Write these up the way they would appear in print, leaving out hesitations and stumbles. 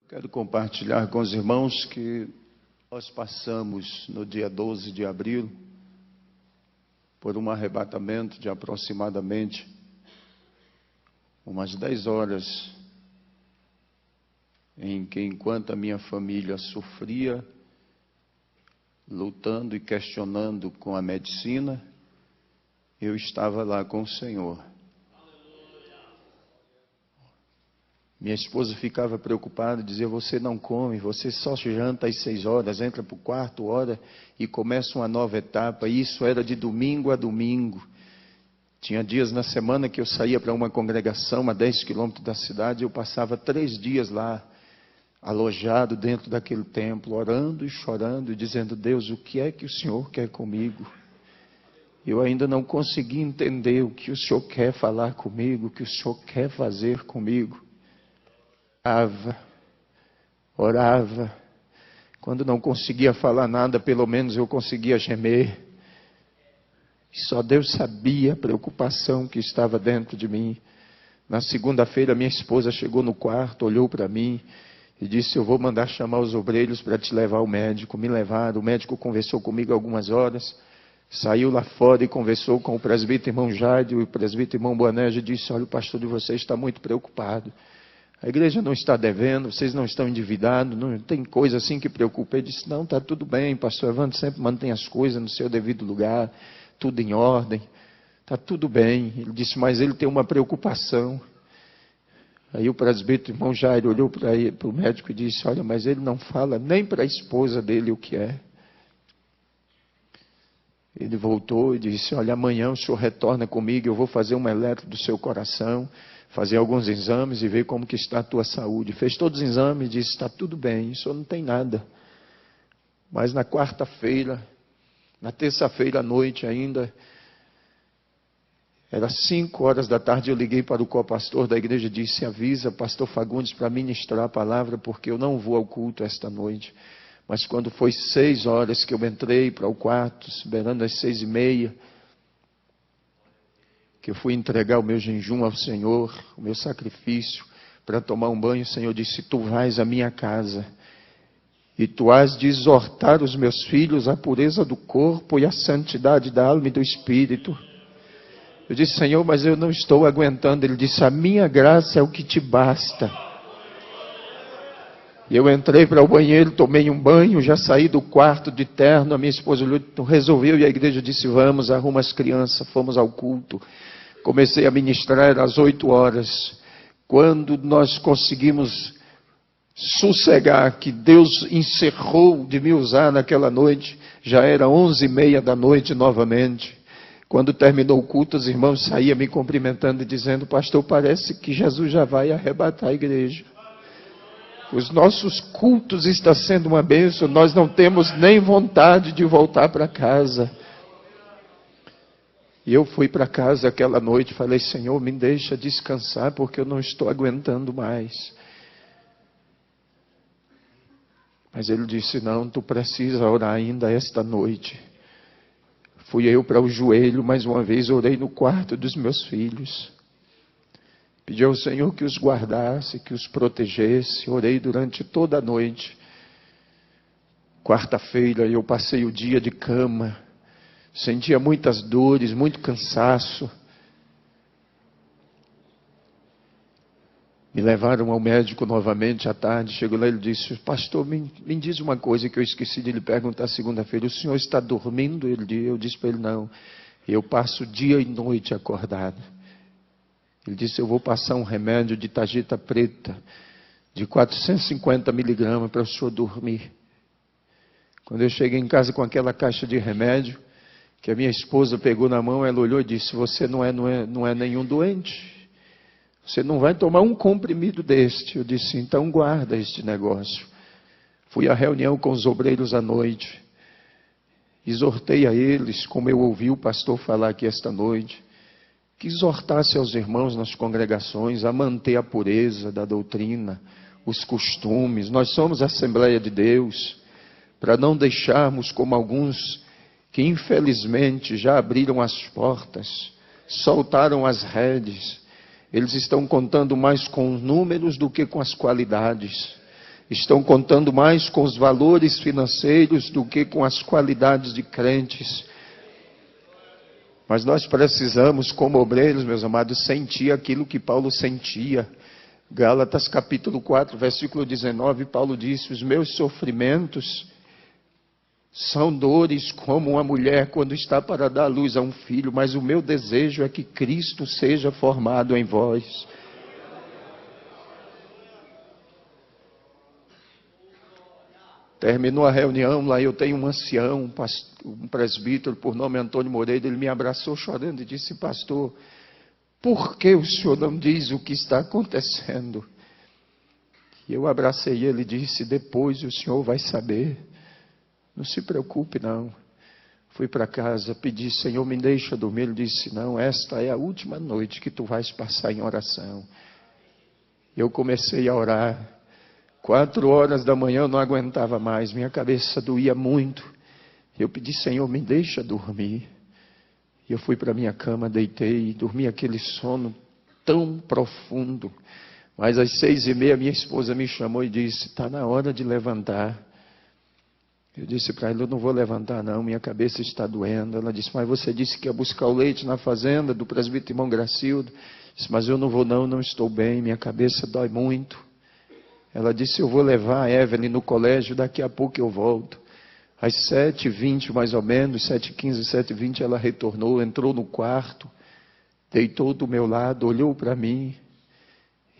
Quero compartilhar com os irmãos que nós passamos no dia 12 de abril por um arrebatamento de aproximadamente umas 10 horas, em que, enquanto a minha família sofria, lutando e questionando com a medicina, eu estava lá com o Senhor. Minha esposa ficava preocupada, dizia: você não come, você só janta às 6 horas, entra para o quarto, ora e começa uma nova etapa. E isso era de domingo a domingo. Tinha dias na semana que eu saía para uma congregação a 10 quilômetros da cidade, eu passava 3 dias lá, alojado dentro daquele templo, orando e chorando e dizendo: Deus, o que é que o Senhor quer comigo? Eu ainda não consegui entender o que o Senhor quer falar comigo, o que o Senhor quer fazer comigo. Orava. Quando não conseguia falar nada, pelo menos eu conseguia gemer. E só Deus sabia a preocupação que estava dentro de mim. Na segunda-feira, minha esposa chegou no quarto, olhou para mim e disse: eu vou mandar chamar os obreiros para te levar ao médico. Me levaram, o médico conversou comigo algumas horas, saiu lá fora e conversou com o presbítero irmão Jairo e o presbítero irmão Boanerges e disse: olha, o pastor de vocês está muito preocupado. A igreja não está devendo, vocês não estão endividados, não tem coisa assim que preocupa. Ele disse: não, está tudo bem, pastor Evandro sempre mantém as coisas no seu devido lugar, tudo em ordem, está tudo bem. Ele disse: mas ele tem uma preocupação. Aí o presbítero irmão Jairo olhou para o médico e disse: olha, mas ele não fala nem para a esposa dele o que é. Ele voltou e disse: olha, amanhã o senhor retorna comigo, eu vou fazer uma eletro do seu coração, fazer alguns exames e ver como que está a tua saúde. Fez todos os exames e disse: está tudo bem, o senhor não tem nada. Mas na quarta-feira, na terça-feira à noite ainda, era 5 horas da tarde, eu liguei para o co-pastor da igreja e disse: avisa pastor Fagundes para ministrar a palavra, porque eu não vou ao culto esta noite. Mas quando foi 6 horas que eu entrei para o quarto, beirando às 6:30, que eu fui entregar o meu jejum ao Senhor, o meu sacrifício, para tomar um banho, o Senhor disse: tu vais à minha casa, e tu has de exortar os meus filhos à pureza do corpo e à santidade da alma e do espírito. Eu disse: Senhor, mas eu não estou aguentando. Ele disse: a minha graça é o que te basta. E eu entrei para o banheiro, tomei um banho, já saí do quarto de terno, a minha esposa resolveu e a igreja disse: vamos, arruma as crianças, fomos ao culto. Comecei a ministrar às 8 horas. Quando nós conseguimos sossegar, que Deus encerrou de me usar naquela noite, já era 11:30 da noite novamente. Quando terminou o culto, os irmãos saíam me cumprimentando e dizendo: pastor, parece que Jesus já vai arrebatar a igreja. Os nossos cultos estão sendo uma bênção, nós não temos nem vontade de voltar para casa. E eu fui para casa aquela noite e falei: Senhor, me deixa descansar, porque eu não estou aguentando mais. Mas ele disse: não, tu precisa orar ainda esta noite. Fui eu para o joelho, mais uma vez orei no quarto dos meus filhos. Pedi ao Senhor que os guardasse, que os protegesse. Orei durante toda a noite. Quarta-feira eu passei o dia de cama. Sentia muitas dores, muito cansaço. Me levaram ao médico novamente à tarde. Chegou lá e ele disse: pastor, me diz uma coisa que eu esqueci de lhe perguntar segunda-feira. O senhor está dormindo? Eu disse para ele: não. Eu passo dia e noite acordado. Ele disse: eu vou passar um remédio de tarjeta preta, de 450 miligramas para o senhor dormir. Quando eu cheguei em casa com aquela caixa de remédio, que a minha esposa pegou na mão, ela olhou e disse: você não é nenhum doente. Você não vai tomar um comprimido deste. Eu disse: então guarda este negócio. Fui à reunião com os obreiros à noite. Exortei a eles, como eu ouvi o pastor falar aqui esta noite, que exortasse aos irmãos nas congregações a manter a pureza da doutrina, os costumes. Nós somos a Assembleia de Deus, para não deixarmos como alguns que infelizmente já abriram as portas, soltaram as redes. Eles estão contando mais com os números do que com as qualidades. estão contando mais com os valores financeiros do que com as qualidades de crentes. Mas nós precisamos, como obreiros, meus amados, sentir aquilo que Paulo sentia. Gálatas capítulo 4, versículo 19, Paulo disse: os meus sofrimentos são dores como uma mulher quando está para dar luz a um filho, mas o meu desejo é que Cristo seja formado em vós. Terminou a reunião, lá eu tenho um ancião, um presbítero por nome Antônio Moreira, ele me abraçou chorando e disse: pastor, por que o senhor não diz o que está acontecendo? E eu abracei ele e disse: depois o senhor vai saber, não se preocupe não. Fui para casa, pedi: Senhor, me deixa dormir. Ele disse: não, esta é a última noite que tu vais passar em oração. Eu comecei a orar. 4 horas da manhã eu não aguentava mais, minha cabeça doía muito. Eu pedi: Senhor, me deixa dormir. E eu fui para minha cama, deitei e dormi aquele sono tão profundo. Mas às 6h30 minha esposa me chamou e disse: está na hora de levantar. Eu disse para ela: eu não vou levantar não, minha cabeça está doendo. Ela disse: mas você disse que ia buscar o leite na fazenda do presbítero irmão Gracildo. Eu disse: mas eu não vou não, não estou bem, minha cabeça dói muito. Ela disse: eu vou levar a Evelyn no colégio, daqui a pouco eu volto. Às 7h20 mais ou menos, 7h15, 7h20, ela retornou, entrou no quarto, deitou do meu lado, olhou para mim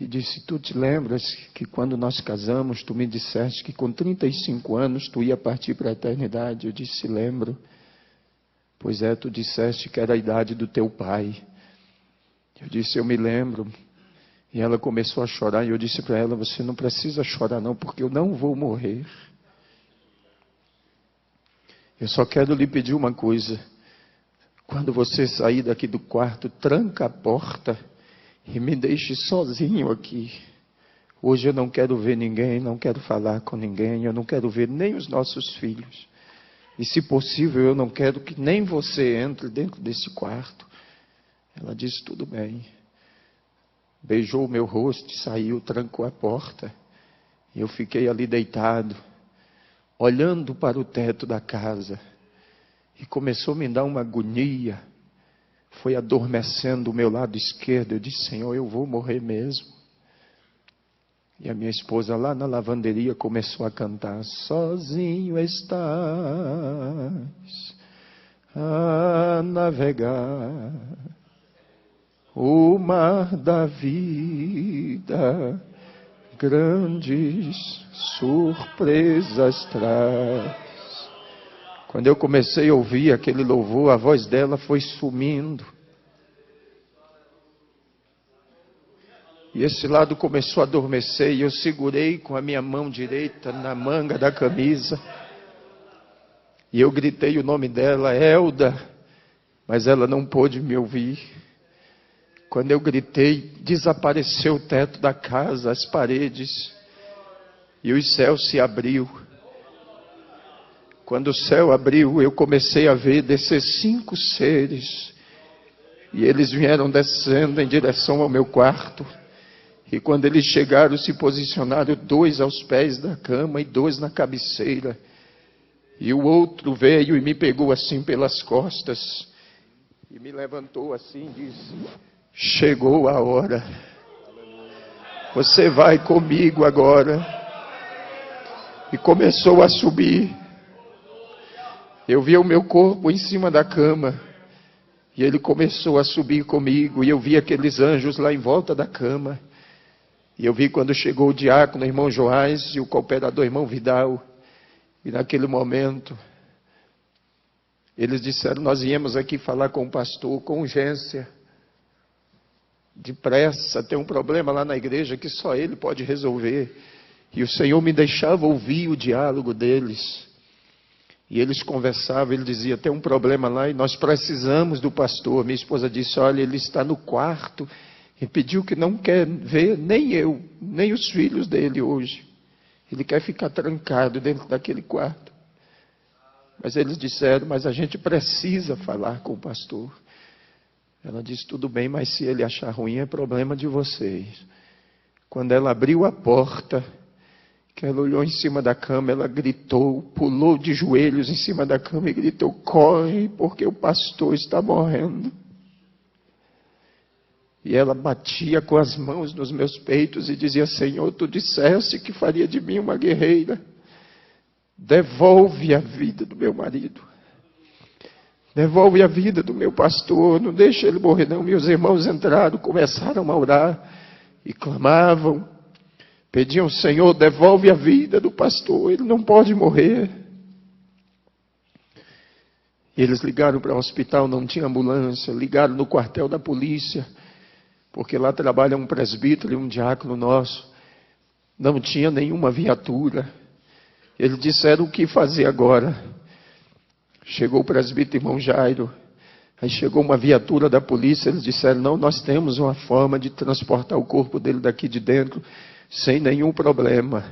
e disse: tu te lembras que quando nós casamos, tu me disseste que com 35 anos tu ia partir para a eternidade? Eu disse: lembro. Pois é, tu disseste que era a idade do teu pai. Eu disse: eu me lembro. E ela começou a chorar e eu disse para ela: você não precisa chorar não, porque eu não vou morrer. Eu só quero lhe pedir uma coisa. Quando você sair daqui do quarto, tranca a porta e me deixe sozinho aqui. Hoje eu não quero ver ninguém, não quero falar com ninguém, eu não quero ver nem os nossos filhos. E se possível, eu não quero que nem você entre dentro desse quarto. Ela disse: tudo bem. Beijou o meu rosto e saiu, trancou a porta. E eu fiquei ali deitado, olhando para o teto da casa. E começou a me dar uma agonia. Foi adormecendo o meu lado esquerdo. Eu disse: Senhor, eu vou morrer mesmo. E a minha esposa lá na lavanderia começou a cantar: sozinho estás a navegar o mar da vida, grandes surpresas traz. Quando eu comecei a ouvir aquele louvor, a voz dela foi sumindo. E esse lado começou a adormecer e eu segurei com a minha mão direita na manga da camisa. E eu gritei o nome dela: Elda, mas ela não pôde me ouvir. Quando eu gritei, desapareceu o teto da casa, as paredes, e o céu se abriu. Quando o céu abriu, eu comecei a ver descer 5 seres, e eles vieram descendo em direção ao meu quarto. E quando eles chegaram, se posicionaram 2 aos pés da cama e 2 na cabeceira. E o outro veio e me pegou assim pelas costas, e me levantou assim e disse: chegou a hora. Você vai comigo agora. E começou a subir. Eu vi o meu corpo em cima da cama. E ele começou a subir comigo. E eu vi aqueles anjos lá em volta da cama. E eu vi quando chegou o diácono, o irmão Joás, e o cooperador, irmão Vidal. E naquele momento, eles disseram: nós viemos aqui falar com o pastor, com urgência. Depressa, tem um problema lá na igreja que só ele pode resolver. E o Senhor me deixava ouvir o diálogo deles. E eles conversavam, ele dizia: tem um problema lá e nós precisamos do pastor. Minha esposa disse: olha, ele está no quarto e pediu que não quer ver nem eu, nem os filhos dele hoje. Ele quer ficar trancado dentro daquele quarto. Mas eles disseram: mas a gente precisa falar com o pastor. Ela disse: tudo bem, mas se ele achar ruim é problema de vocês. Quando ela abriu a porta, que Ela olhou em cima da cama, ela gritou, pulou de joelhos em cima da cama e gritou: corre, porque o pastor está morrendo. E ela batia com as mãos nos meus peitos e dizia: Senhor, tu disseste que faria de mim uma guerreira. Devolve a vida do meu marido. Devolve a vida do meu pastor. Não deixa ele morrer não. Meus irmãos entraram, começaram a orar e clamavam. Pediam: Senhor, devolve a vida do pastor. Ele não pode morrer. E eles ligaram para o hospital, não tinha ambulância. Ligaram no quartel da polícia, porque lá trabalha um presbítero e um diácono nosso. Não tinha nenhuma viatura. Eles disseram: o que fazer agora? Chegou o presbítero irmão Jairo. Aí chegou uma viatura da polícia. Eles disseram: não, nós temos uma forma de transportar o corpo dele daqui de dentro sem nenhum problema.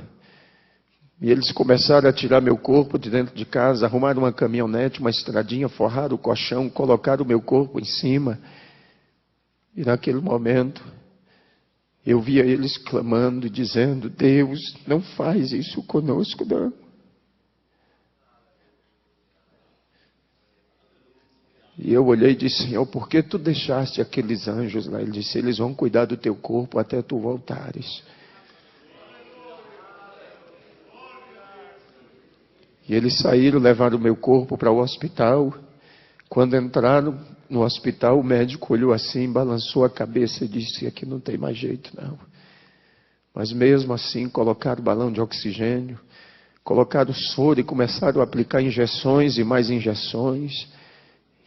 E eles começaram a tirar meu corpo de dentro de casa, arrumaram uma caminhonete, uma estradinha, forraram o colchão, colocaram o meu corpo em cima. E naquele momento, eu via eles clamando e dizendo: Deus, não faz isso conosco, não. E eu olhei e disse: Senhor, por que tu deixaste aqueles anjos lá? Ele disse: eles vão cuidar do teu corpo até tu voltares. E eles saíram, levaram o meu corpo para o hospital. Quando entraram no hospital, o médico olhou assim, balançou a cabeça e disse: aqui não tem mais jeito não. Mas mesmo assim colocaram balão de oxigênio, colocaram soro e começaram a aplicar injeções e mais injeções.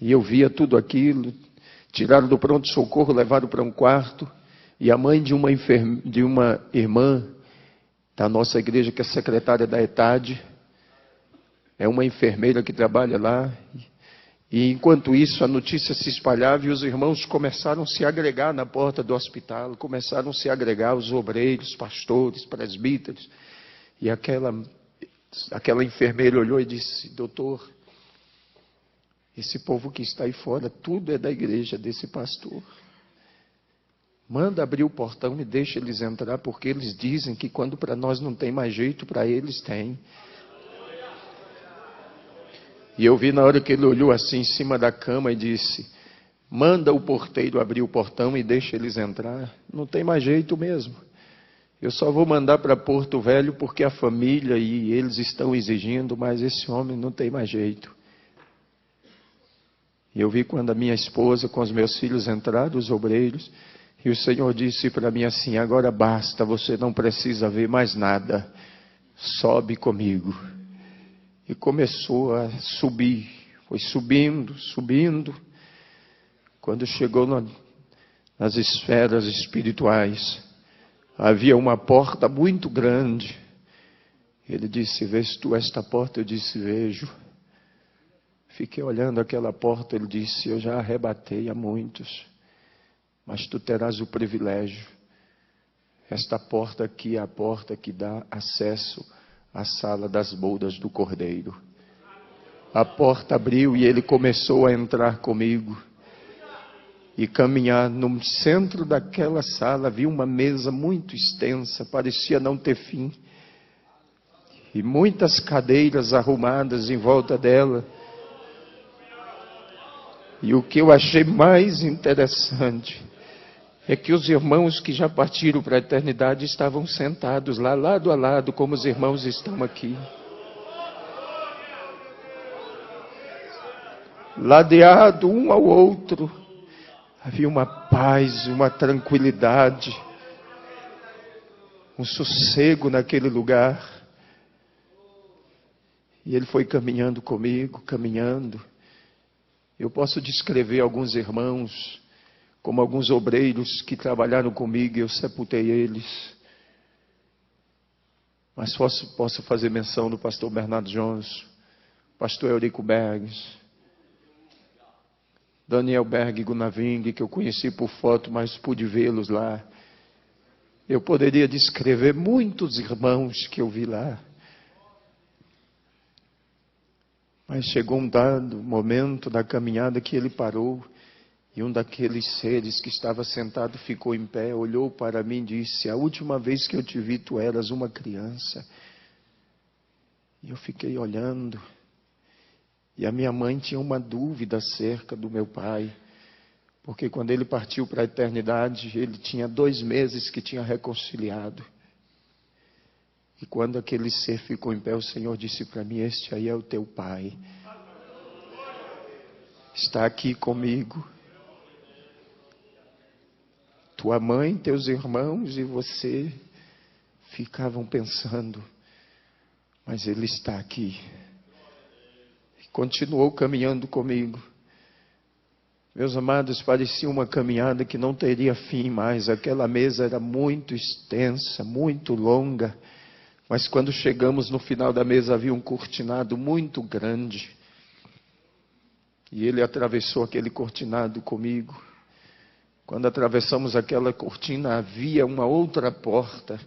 E eu via tudo aquilo. Tiraram do pronto-socorro, levaram para um quarto. E a mãe de uma irmã da nossa igreja, que é secretária da ETAD, é uma enfermeira que trabalha lá. E enquanto isso, a notícia se espalhava e os irmãos começaram a se agregar na porta do hospital, começaram a se agregar os obreiros, pastores, presbíteros. E aquela enfermeira olhou e disse: doutor, esse povo que está aí fora, tudo é da igreja desse pastor. Manda abrir o portão e deixa eles entrar, porque eles dizem que quando para nós não tem mais jeito, para eles tem. E eu vi na hora que ele olhou assim em cima da cama e disse: manda o porteiro abrir o portão e deixa eles entrar. Não tem mais jeito mesmo. Eu só vou mandar para Porto Velho porque a família e eles estão exigindo, mas esse homem não tem mais jeito. E eu vi quando a minha esposa com os meus filhos entraram, os obreiros, e o Senhor disse para mim assim: agora basta, você não precisa ver mais nada. Sobe comigo. E começou a subir, foi subindo, subindo. Quando chegou nas esferas espirituais, havia uma porta muito grande. Ele disse: vês tu esta porta? Eu disse: vejo. Fiquei olhando aquela porta. Ele disse: eu já arrebatei a muitos, mas tu terás o privilégio. Esta porta aqui é a porta que dá acesso a sala das bodas do Cordeiro. A porta abriu e ele começou a entrar comigo e caminhar. No centro daquela sala havia uma mesa muito extensa, parecia não ter fim, e muitas cadeiras arrumadas em volta dela. E o que eu achei mais interessante é que os irmãos que já partiram para a eternidade estavam sentados lá, lado a lado, como os irmãos estão aqui. Ladeado um ao outro, havia uma paz, uma tranquilidade, um sossego naquele lugar. E ele foi caminhando comigo, caminhando. Eu posso descrever alguns irmãos, como alguns obreiros que trabalharam comigo, e eu sepultei eles. Mas posso fazer menção do pastor Bernardo Jones, pastor Eurico Bergs, Daniel Berg Gunaving, que eu conheci por foto, mas pude vê-los lá. Eu poderia descrever muitos irmãos que eu vi lá. Mas chegou um dado momento da caminhada que ele parou. E um daqueles seres que estava sentado ficou em pé, olhou para mim e disse: a última vez que eu te vi, tu eras uma criança. E eu fiquei olhando. E a minha mãe tinha uma dúvida acerca do meu pai. Porque quando ele partiu para a eternidade, ele tinha 2 meses que tinha reconciliado. E quando aquele ser ficou em pé, o Senhor disse para mim: este aí é o teu pai. Está aqui comigo. Tua mãe, teus irmãos e você ficavam pensando, mas ele está aqui. E continuou caminhando comigo. Meus amados, parecia uma caminhada que não teria fim mais. Aquela mesa era muito extensa, muito longa. Mas quando chegamos no final da mesa, havia um cortinado muito grande. E ele atravessou aquele cortinado comigo. Quando atravessamos aquela cortina, havia uma outra porta.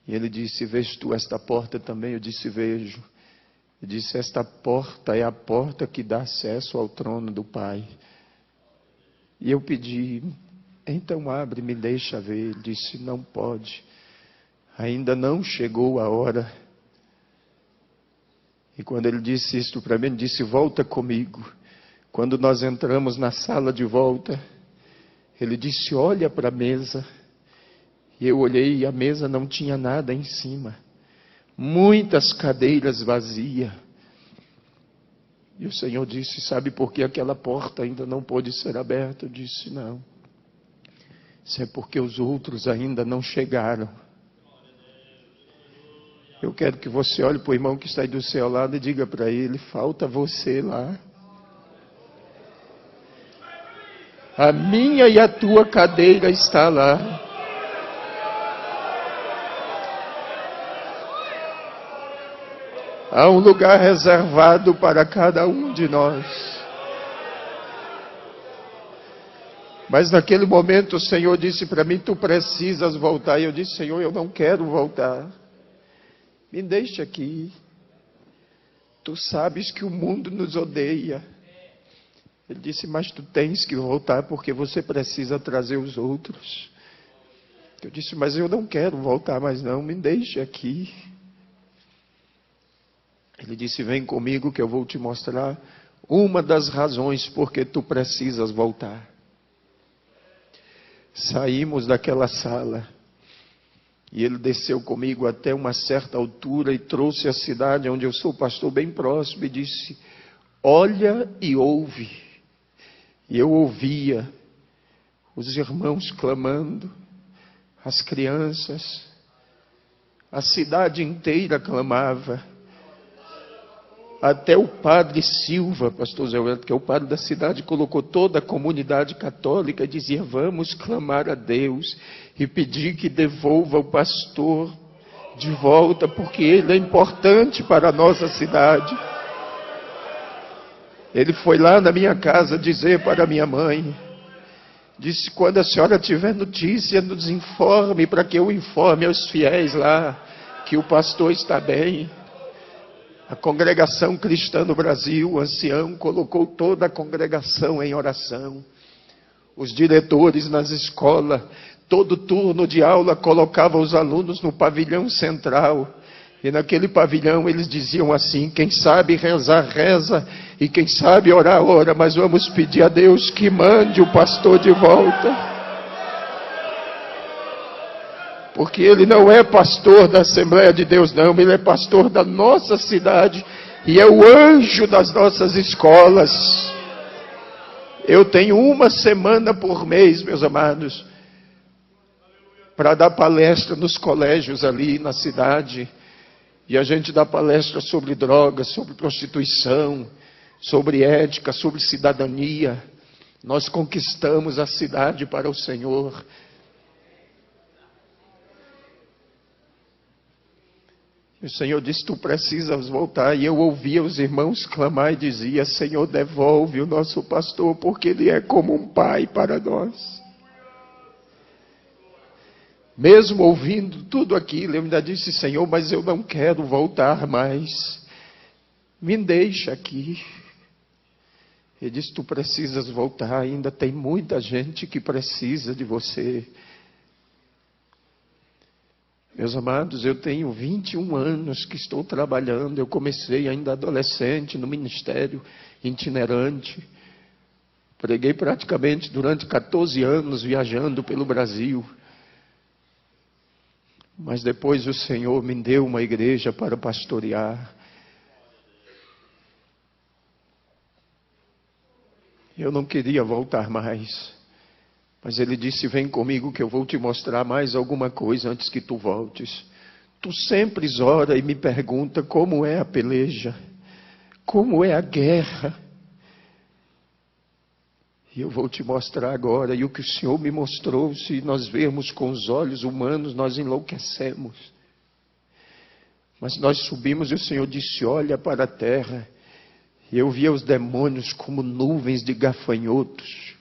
E ele disse: vês tu esta porta também? Eu disse: vejo. Ele disse: esta porta é a porta que dá acesso ao trono do Pai. E eu pedi: então abre, me deixa ver. Ele disse: não pode. Ainda não chegou a hora. E quando ele disse isto para mim, ele disse: volta comigo. Quando nós entramos na sala de volta, ele disse: olha para a mesa. E eu olhei e a mesa não tinha nada em cima. Muitas cadeiras vazias. E o Senhor disse: sabe por que aquela porta ainda não pôde ser aberta? Eu disse: não. Isso é porque os outros ainda não chegaram. Eu quero que você olhe para o irmão que está aí do seu lado e diga para ele: falta você lá. A minha e a tua cadeira está lá. Há um lugar reservado para cada um de nós. Mas naquele momento o Senhor disse para mim: tu precisas voltar. E eu disse: Senhor, eu não quero voltar. Me deixa aqui. Tu sabes que o mundo nos odeia. Ele disse: mas tu tens que voltar porque você precisa trazer os outros. Eu disse: mas eu não quero voltar mais não, me deixa aqui. Ele disse: vem comigo que eu vou te mostrar uma das razões porque tu precisas voltar. Saímos daquela sala. E ele desceu comigo até uma certa altura e trouxe a cidade onde eu sou pastor bem próximo e disse: olha e ouve. E eu ouvia os irmãos clamando, as crianças, a cidade inteira clamava. Até o padre Silva, pastor Zé Wellington, que é o padre da cidade, colocou toda a comunidade católica e dizia: vamos clamar a Deus e pedir que devolva o pastor de volta, porque ele é importante para a nossa cidade. Ele foi lá na minha casa dizer para a minha mãe, disse: quando a senhora tiver notícia, nos informe, para que eu informe aos fiéis lá, que o pastor está bem. A congregação cristã no Brasil, o ancião, colocou toda a congregação em oração. Os diretores nas escolas, todo turno de aula, colocavam os alunos no pavilhão central. E naquele pavilhão eles diziam assim: quem sabe rezar, reza, e quem sabe orar, ora, mas vamos pedir a Deus que mande o pastor de volta. Porque ele não é pastor da Assembleia de Deus, não. Ele é pastor da nossa cidade. E é o anjo das nossas escolas. Eu tenho 1 semana por mês, meus amados, para dar palestra nos colégios ali na cidade. E a gente dá palestra sobre drogas, sobre prostituição, sobre ética, sobre cidadania. Nós conquistamos a cidade para o Senhor. O Senhor disse: tu precisas voltar. E eu ouvia os irmãos clamar e dizia: Senhor, devolve o nosso pastor, porque ele é como um pai para nós. Mesmo ouvindo tudo aquilo, eu ainda disse: Senhor, mas eu não quero voltar mais. Me deixa aqui. Ele disse: tu precisas voltar, ainda tem muita gente que precisa de você. Meus amados, eu tenho 21 anos que estou trabalhando. Eu comecei ainda adolescente no ministério itinerante. Preguei praticamente durante 14 anos viajando pelo Brasil. Mas depois o Senhor me deu uma igreja para pastorear. Eu não queria voltar mais. Mas Ele disse, vem comigo que eu vou te mostrar mais alguma coisa antes que tu voltes. Tu sempre ora e me pergunta como é a peleja, como é a guerra. E eu vou te mostrar agora. E o que o Senhor me mostrou, se nós vermos com os olhos humanos, nós enlouquecemos. Mas nós subimos e o Senhor disse, olha para a terra. E eu via os demônios como nuvens de gafanhotos.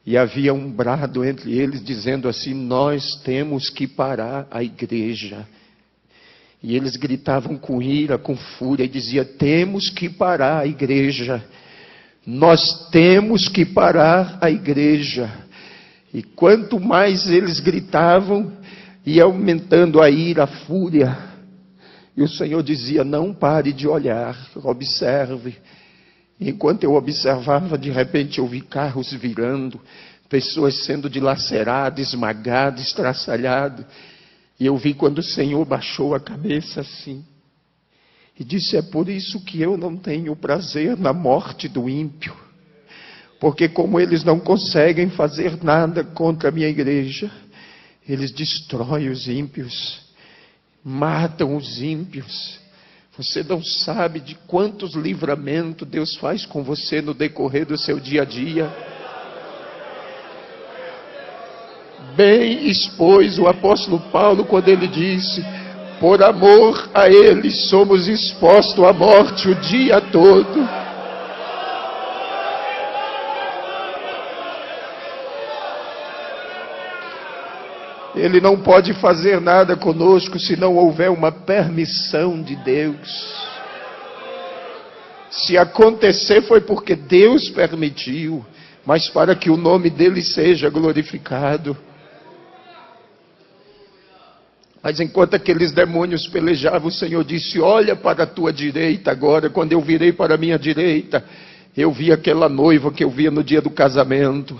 E havia um brado entre eles dizendo assim, nós temos que parar a igreja. E eles gritavam com ira, com fúria, e diziam, temos que parar a igreja. Nós temos que parar a igreja. E quanto mais eles gritavam, ia aumentando a ira, a fúria. E o Senhor dizia, não pare de olhar, observe. Enquanto eu observava, de repente eu vi carros virando, pessoas sendo dilaceradas, esmagadas, estraçalhadas. E eu vi quando o Senhor baixou a cabeça assim. E disse, é por isso que eu não tenho prazer na morte do ímpio. Porque como eles não conseguem fazer nada contra a minha igreja, eles destroem os ímpios, matam os ímpios. Você não sabe de quantos livramentos Deus faz com você no decorrer do seu dia a dia. Bem expôs o apóstolo Paulo quando ele disse, por amor a ele somos expostos à morte o dia todo. Ele não pode fazer nada conosco se não houver uma permissão de Deus. Se acontecer foi porque Deus permitiu, mas para que o nome dele seja glorificado. Mas enquanto aqueles demônios pelejavam, o Senhor disse, olha para a tua direita agora. Quando eu virei para a minha direita, eu vi aquela noiva que eu via no dia do casamento.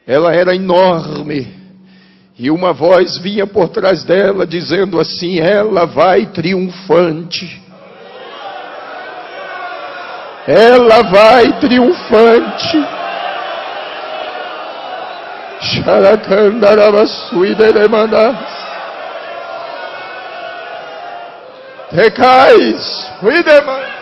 Ela era enorme. E uma voz vinha por trás dela, dizendo assim, ela vai triunfante. Ela vai triunfante. Recais, cuidema.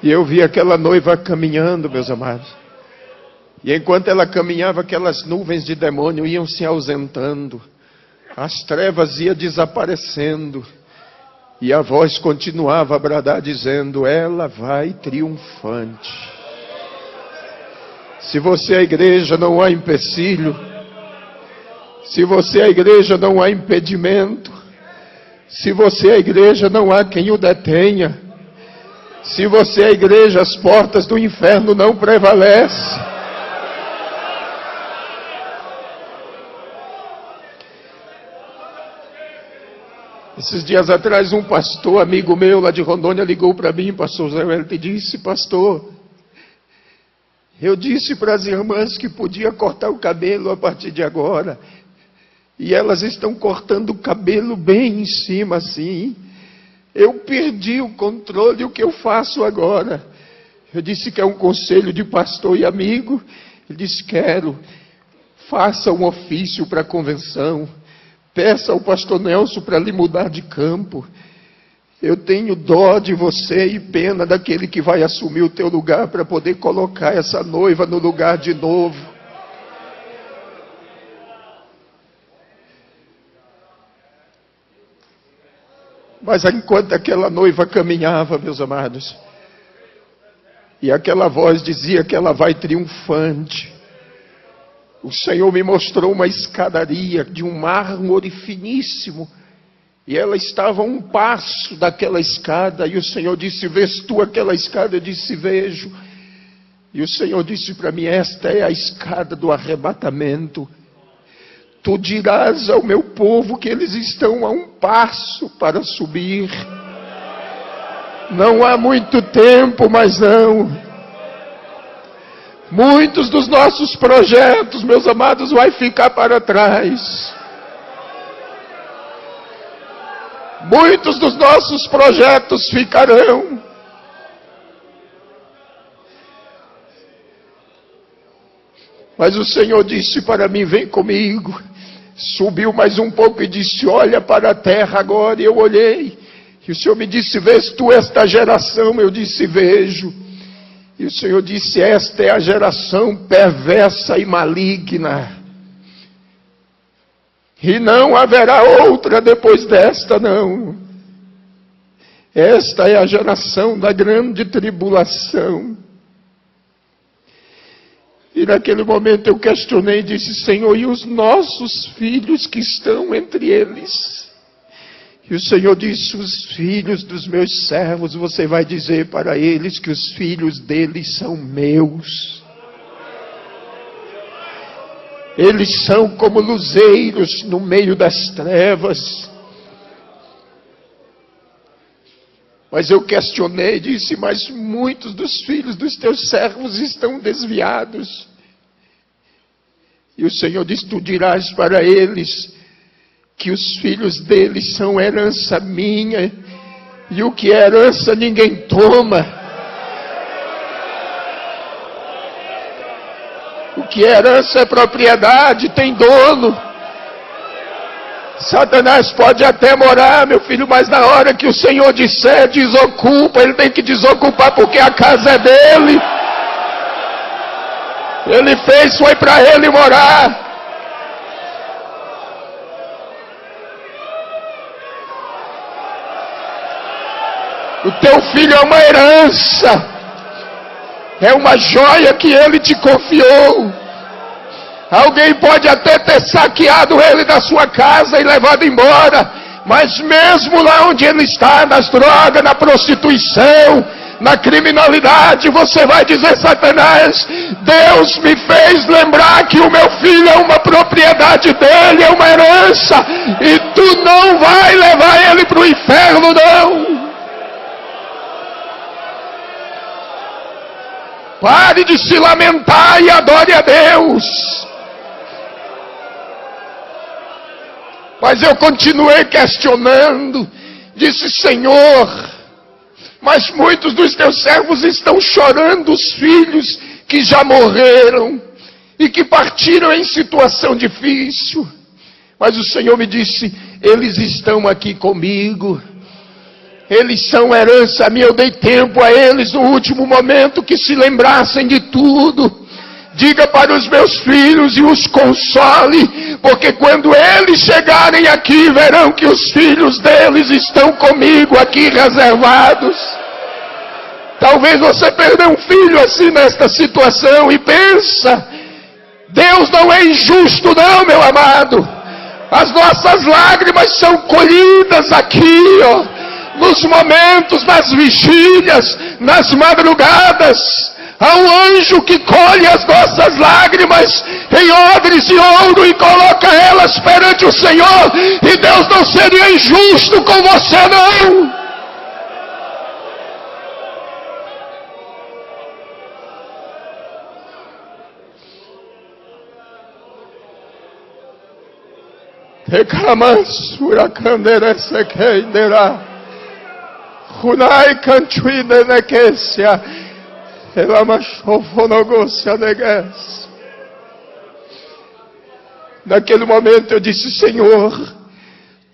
E eu vi aquela noiva caminhando, meus amados. E enquanto ela caminhava, aquelas nuvens de demônio iam se ausentando. As trevas iam desaparecendo. E a voz continuava a bradar, dizendo, ela vai triunfante. Se você é a igreja, não há empecilho. Se você é a igreja, não há impedimento. Se você é a igreja, não há quem o detenha. Se você é a igreja, as portas do inferno não prevalecem. Esses dias atrás, um pastor, amigo meu lá de Rondônia, ligou para mim, pastor Zé Wellington, e disse, pastor, eu disse para as irmãs que podia cortar o cabelo a partir de agora. E elas estão cortando o cabelo bem em cima assim. Eu perdi o controle, o que eu faço agora? Eu disse que é um conselho de pastor e amigo. Ele disse, quero. Faça um ofício para a convenção. Peça ao pastor Nelson para lhe mudar de campo. Eu tenho dó de você e pena daquele que vai assumir o teu lugar para poder colocar essa noiva no lugar de novo. Mas enquanto aquela noiva caminhava, meus amados, e aquela voz dizia que ela vai triunfante, o Senhor me mostrou uma escadaria de um mármore finíssimo, e ela estava a um passo daquela escada, e o Senhor disse: vês tu aquela escada? Eu disse: vejo. E o Senhor disse para mim: esta é a escada do arrebatamento. Tu dirás ao meu povo que eles estão a um passo para subir. Não há muito tempo, mas não. Muitos dos nossos projetos, meus amados, vai ficar para trás. Muitos dos nossos projetos ficarão. Mas o Senhor disse para mim: vem comigo. Subiu mais um pouco e disse: olha para a terra agora. E eu olhei. E o Senhor me disse: vês tu esta geração? Eu disse: vejo. E o Senhor disse: esta é a geração perversa e maligna. E não haverá outra depois desta, não. Esta é a geração da grande tribulação. E naquele momento eu questionei e disse: Senhor, e os nossos filhos que estão entre eles? E o Senhor disse: os filhos dos meus servos, você vai dizer para eles que os filhos deles são meus. Eles são como luzeiros no meio das trevas. Mas eu questionei e disse: mas muitos dos filhos dos teus servos estão desviados. E o Senhor disse: tu dirás para eles que os filhos deles são herança minha, e o que é herança ninguém toma. O que é herança é propriedade, tem dono. Satanás pode até morar, meu filho, mas na hora que o Senhor disser desocupa, ele tem que desocupar, porque a casa é dele. Ele fez, foi para ele morar. O teu filho é uma herança. É uma joia que ele te confiou. Alguém pode até ter saqueado ele da sua casa e levado embora, mas mesmo lá onde ele está, nas drogas, na prostituição, na criminalidade, você vai dizer: Satanás, Deus me fez lembrar que o meu filho é uma propriedade dele, é uma herança, e tu não vai levar ele para o inferno, não. Pare de se lamentar e adore a Deus. Mas eu continuei questionando. Disse: Senhor, mas muitos dos teus servos estão chorando os filhos que já morreram e que partiram em situação difícil. Mas o Senhor me disse: eles estão aqui comigo. Eles são herança minha. Eu dei tempo a eles no último momento que se lembrassem de tudo. Diga para os meus filhos e os console, porque quando eles chegarem aqui, verão que os filhos deles estão comigo aqui reservados. Talvez você perdeu um filho assim nesta situação e pensa: Deus não é injusto não, meu amado. As nossas lágrimas são colhidas aqui, ó. Nos momentos, nas vigílias, nas madrugadas, há um anjo que colhe as nossas lágrimas em odres de ouro e coloca elas perante o Senhor. E Deus não seria injusto com você, não. Reclamas, huracandere sequenderá. Hunai cantuine nequecia, elamashofonogosia negues. Naquele momento eu disse: Senhor,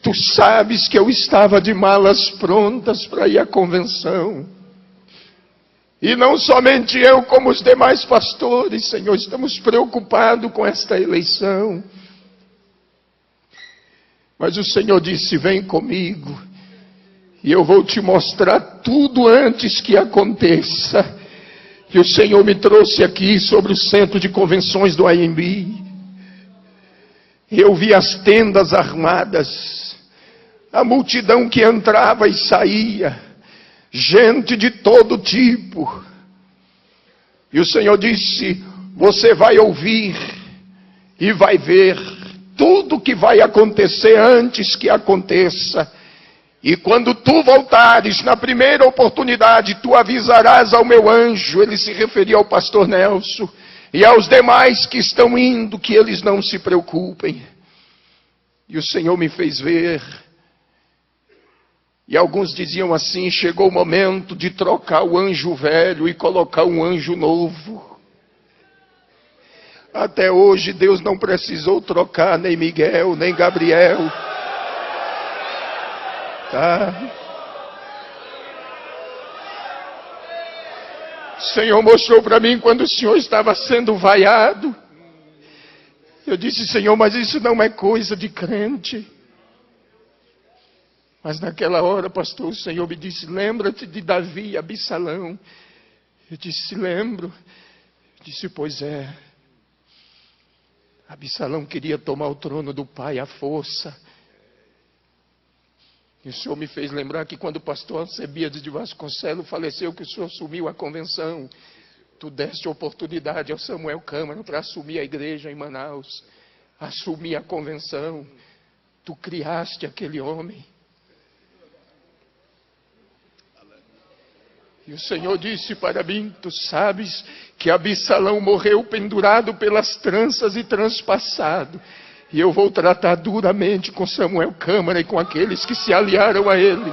tu sabes que eu estava de malas prontas para ir à convenção. E não somente eu, como os demais pastores, Senhor, estamos preocupados com esta eleição. Mas o Senhor disse: vem comigo. E eu vou te mostrar tudo antes que aconteça. E o Senhor me trouxe aqui sobre o centro de convenções do AMB. Eu vi as tendas armadas, a multidão que entrava e saía, gente de todo tipo. E o Senhor disse: você vai ouvir e vai ver tudo que vai acontecer antes que aconteça. E quando tu voltares, na primeira oportunidade, tu avisarás ao meu anjo. Ele se referia ao pastor Nelson e aos demais que estão indo, que eles não se preocupem. E o Senhor me fez ver. E alguns diziam assim: chegou o momento de trocar o anjo velho e colocar um anjo novo. Até hoje Deus não precisou trocar nem Miguel, nem Gabriel. Tá? O Senhor mostrou para mim quando o Senhor estava sendo vaiado. Eu disse: Senhor, mas isso não é coisa de crente. Mas naquela hora, pastor, o Senhor me disse: lembra-te de Davi e Absalão. Eu disse: lembro. Eu disse: pois é. Absalão queria tomar o trono do pai à força. E o Senhor me fez lembrar que quando o pastor Alcebiades de Vasconcelos faleceu, que o Senhor assumiu a convenção, tu deste oportunidade ao Samuel Câmara para assumir a igreja em Manaus, assumir a convenção. Tu criaste aquele homem. E o Senhor disse para mim: tu sabes que Absalão morreu pendurado pelas tranças e transpassado. E eu vou tratar duramente com Samuel Câmara e com aqueles que se aliaram a ele.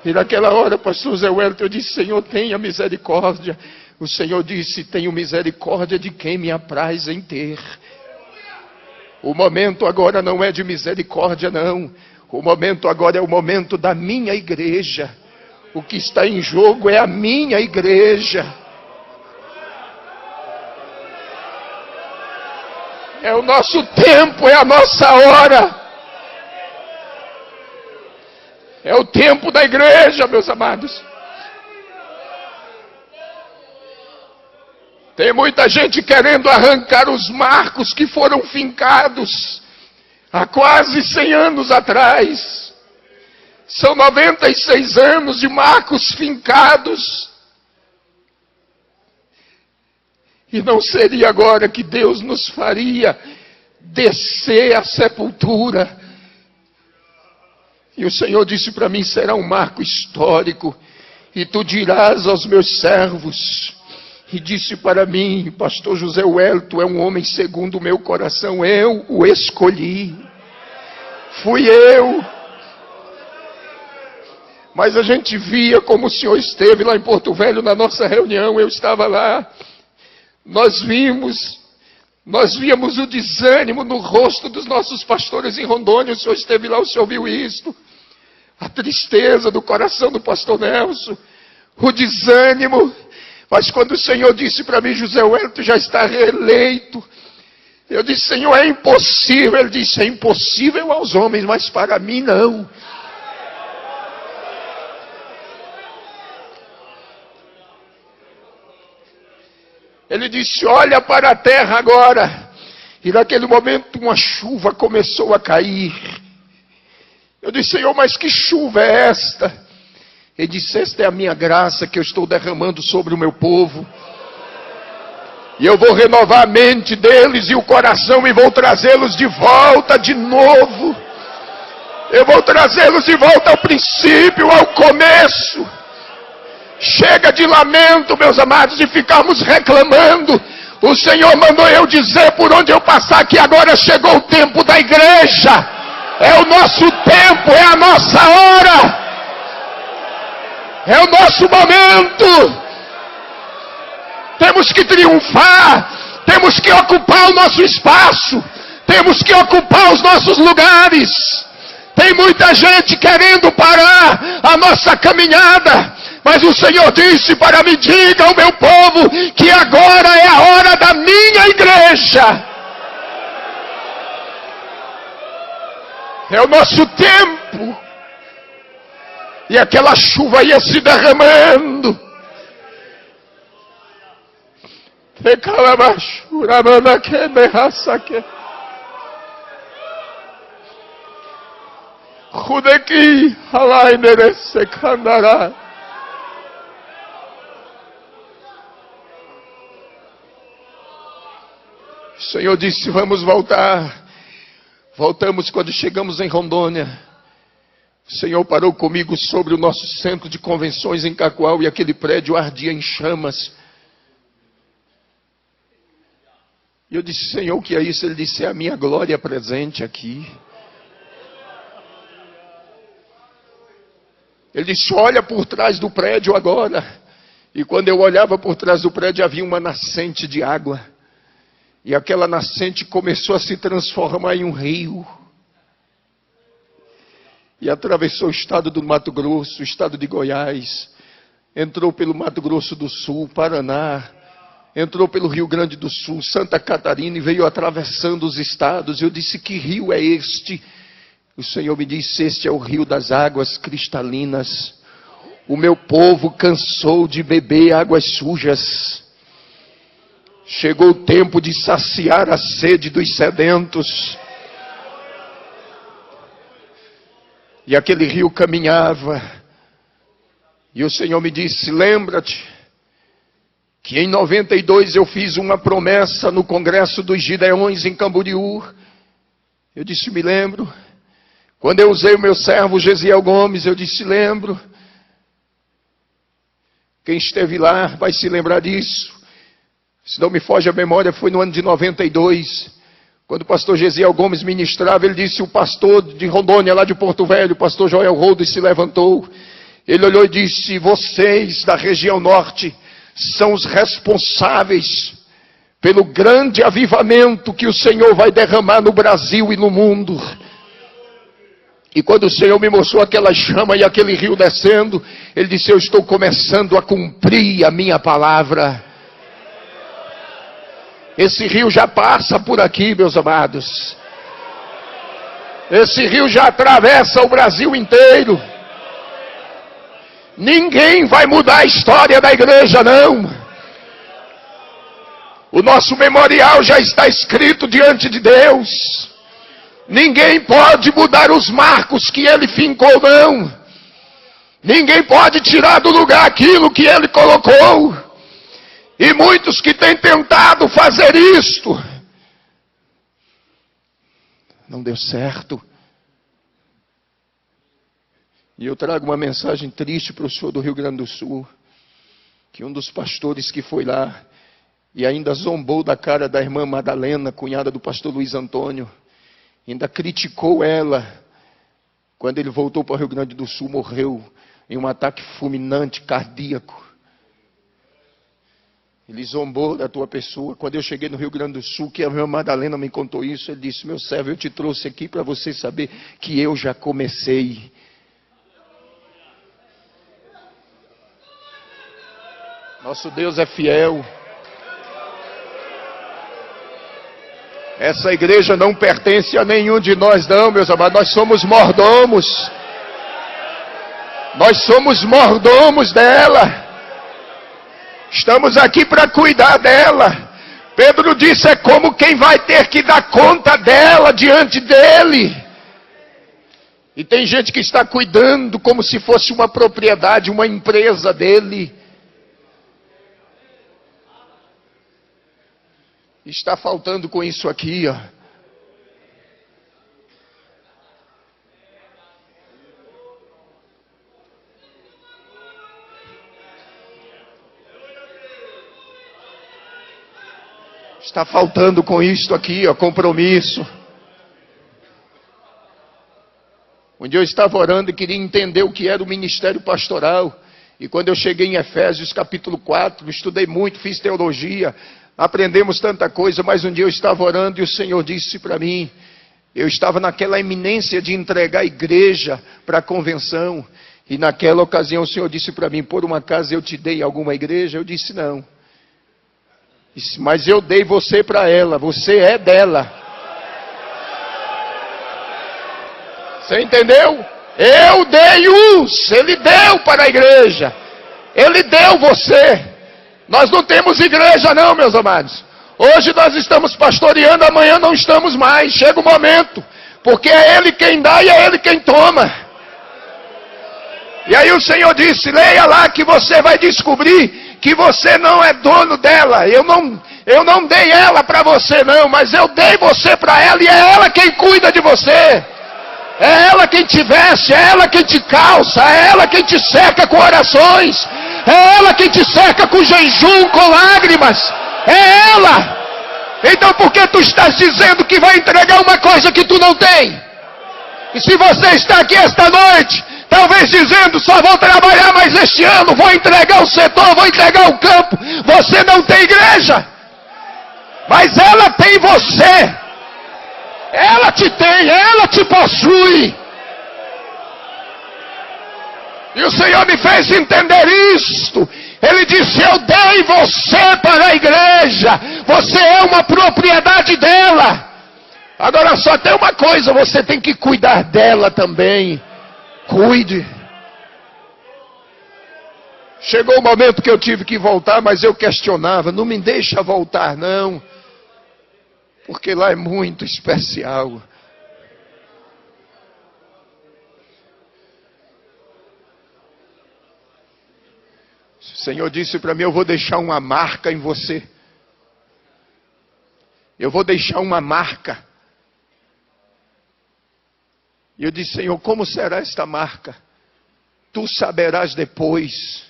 E naquela hora, pastor Zé Wellington, eu disse: Senhor, tenha misericórdia. O Senhor disse: tenho misericórdia de quem me apraz em ter. O momento agora não é de misericórdia, não. O momento agora é o momento da minha igreja. O que está em jogo é a minha igreja. É o nosso tempo, é a nossa hora. É o tempo da igreja, meus amados. Tem muita gente querendo arrancar os marcos que foram fincados há quase 100 anos atrás. São 96 anos de marcos fincados. E não seria agora que Deus nos faria descer à sepultura. E o Senhor disse para mim: será um marco histórico. E tu dirás aos meus servos. E disse para mim: pastor José Wellington é um homem segundo o meu coração. Eu o escolhi. Fui eu. Mas a gente via como o Senhor esteve lá em Porto Velho na nossa reunião. Eu estava lá. Nós víamos o desânimo no rosto dos nossos pastores em Rondônia. O Senhor esteve lá, o Senhor viu isto. A tristeza do coração do pastor Nelson. O desânimo. Mas quando o Senhor disse para mim: José Wellington já está reeleito. Eu disse: Senhor, é impossível. Ele disse: é impossível aos homens, mas para mim não. Ele disse: olha para a terra agora. E naquele momento uma chuva começou a cair. Eu disse: Senhor, mas que chuva é esta? Ele disse: esta é a minha graça que eu estou derramando sobre o meu povo. E eu vou renovar a mente deles e o coração e vou trazê-los de volta de novo. Eu vou trazê-los de volta ao princípio, ao começo. Chega de lamento, meus amados, de ficarmos reclamando. O Senhor mandou eu dizer por onde eu passar que agora chegou o tempo da igreja. É o nosso tempo, é a nossa hora. É o nosso momento. Temos que triunfar. Temos que ocupar o nosso espaço. Temos que ocupar os nossos lugares. Tem muita gente querendo parar a nossa caminhada. Mas o Senhor disse para mim: diga ao meu povo que agora é a hora da minha igreja. É o nosso tempo. E aquela chuva ia se derramando. Rudeki halainere sekandara. O Senhor disse: vamos voltar. Voltamos quando chegamos em Rondônia. O Senhor parou comigo sobre o nosso centro de convenções em Cacoal e aquele prédio ardia em chamas. E eu disse: Senhor, o que é isso? Ele disse: é a minha glória presente aqui. Ele disse: olha por trás do prédio agora. E quando eu olhava por trás do prédio havia uma nascente de água. E aquela nascente começou a se transformar em um rio. E atravessou o estado do Mato Grosso, o estado de Goiás. Entrou pelo Mato Grosso do Sul, Paraná. Entrou pelo Rio Grande do Sul, Santa Catarina e veio atravessando os estados. Eu disse: que rio é este? O Senhor me disse: este é o rio das águas cristalinas. O meu povo cansou de beber águas sujas. Chegou o tempo de saciar a sede dos sedentos. E aquele rio caminhava. E o Senhor me disse: lembra-te que em 92 eu fiz uma promessa no Congresso dos Gideões em Camboriú. Eu disse: me lembro. Quando eu usei o meu servo Gesiel Gomes, eu disse: lembro. Quem esteve lá vai se lembrar disso. Se não me foge a memória, foi no ano de 92. Quando o pastor Gesiel Gomes ministrava, ele disse: o pastor de Rondônia, lá de Porto Velho, o pastor Joel Rodas, se levantou. Ele olhou e disse: vocês da região norte são os responsáveis pelo grande avivamento que o Senhor vai derramar no Brasil e no mundo. E quando o Senhor me mostrou aquela chama e aquele rio descendo, Ele disse: eu estou começando a cumprir a minha palavra. Esse rio já passa por aqui, meus amados. Esse rio já atravessa o Brasil inteiro. Ninguém vai mudar a história da igreja, não. O nosso memorial já está escrito diante de Deus. Ninguém pode mudar os marcos que Ele fincou, não. Ninguém pode tirar do lugar aquilo que Ele colocou. E muitos que têm tentado fazer isto, não deu certo. E eu trago uma mensagem triste para o senhor do Rio Grande do Sul, que um dos pastores que foi lá, e ainda zombou da cara da irmã Madalena, cunhada do pastor Luiz Antônio, ainda criticou ela, quando ele voltou para o Rio Grande do Sul, morreu em um ataque fulminante, cardíaco. Ele zombou da tua pessoa. Quando eu cheguei no Rio Grande do Sul, que a minha Madalena me contou isso, ele disse: meu servo, eu te trouxe aqui para você saber que eu já comecei. Nosso Deus é fiel. Essa igreja não pertence a nenhum de nós, não, meus amados. Nós somos mordomos. Nós somos mordomos dela. Estamos aqui para cuidar dela. Pedro disse: é como quem vai ter que dar conta dela diante dele. E tem gente que está cuidando como se fosse uma propriedade, uma empresa dele. Está faltando com isso aqui, ó. Está faltando com isto aqui, ó, compromisso. Um dia eu estava orando e queria entender o que era o ministério pastoral. E quando eu cheguei em Efésios capítulo 4, estudei muito, fiz teologia, aprendemos tanta coisa, mas um dia eu estava orando e o Senhor disse para mim, eu estava naquela iminência de entregar a igreja para a convenção, e naquela ocasião o Senhor disse para mim: por uma acaso eu te dei alguma igreja? Eu disse: não. Disse: mas eu dei você para ela, você é dela. Você entendeu? Eu dei uns, Ele deu para a igreja. Ele deu você. Nós não temos igreja não, meus amados. Hoje nós estamos pastoreando, amanhã não estamos mais. Chega o momento, porque é Ele quem dá e é Ele quem toma. E aí o Senhor disse, leia lá que você vai descobrir que você não é dono dela. Eu não dei ela para você não, mas eu dei você para ela e é ela quem cuida de você. É ela quem te veste, é ela quem te calça, é ela quem te cerca com orações, é ela quem te cerca com jejum, com lágrimas, é ela. Então por que tu estás dizendo que vai entregar uma coisa que tu não tem? E se você está aqui esta noite, talvez dizendo, só vou trabalhar mais este ano, vou entregar o setor, vou entregar o campo, você não tem igreja, mas ela tem você. Ela te tem, ela te possui. E o Senhor me fez entender isto. Ele disse, eu dei você para a igreja. Você é uma propriedade dela. Agora só tem uma coisa, você tem que cuidar dela também. Cuide. Chegou o momento que eu tive que voltar, mas eu questionava, não me deixa voltar não. Porque lá é muito especial. O Senhor disse para mim, eu vou deixar uma marca em você. Eu vou deixar uma marca. E eu disse, Senhor, como será esta marca? Tu saberás depois.